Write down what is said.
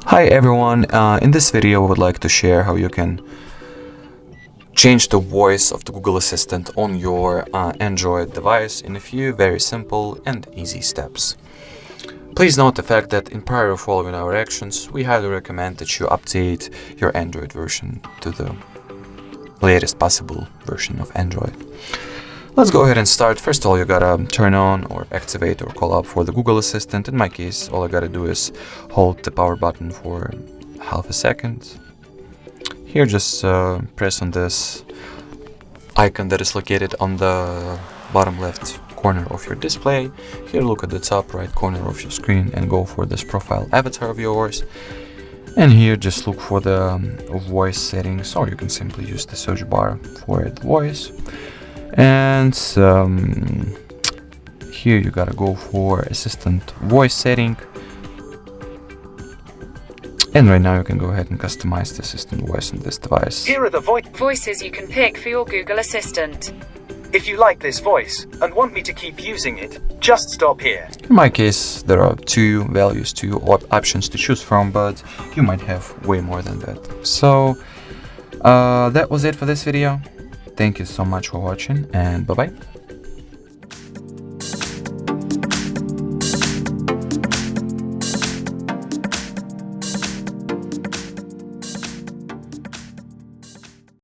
Hi everyone, in this video I would like to share how you can change the voice of the Google Assistant on your Android device in a few very simple and easy steps. Please note the fact that in prior to following our actions, we highly recommend that you update your Android version to the latest possible version of Android. Let's go ahead and start. First of all, you gotta turn on or activate or call up for the Google Assistant. In my case, all I gotta do is hold the power button for half a second. Here, just press on this icon that is located on the bottom left corner of your display. Here, look at the top right corner of your screen and go for this profile avatar of yours. And here, just look for the voice settings, or you can simply use the search bar for the voice. And here you gotta go for assistant voice setting, and right now you can go ahead and customize the assistant voice on this device. Here are the voices you can pick for your Google Assistant. If you like this voice and want me to keep using it, just stop here. In my case, there are two values, two options to choose from, but you might have way more than that. So that was it for this video. Thank you so much for watching, and bye-bye.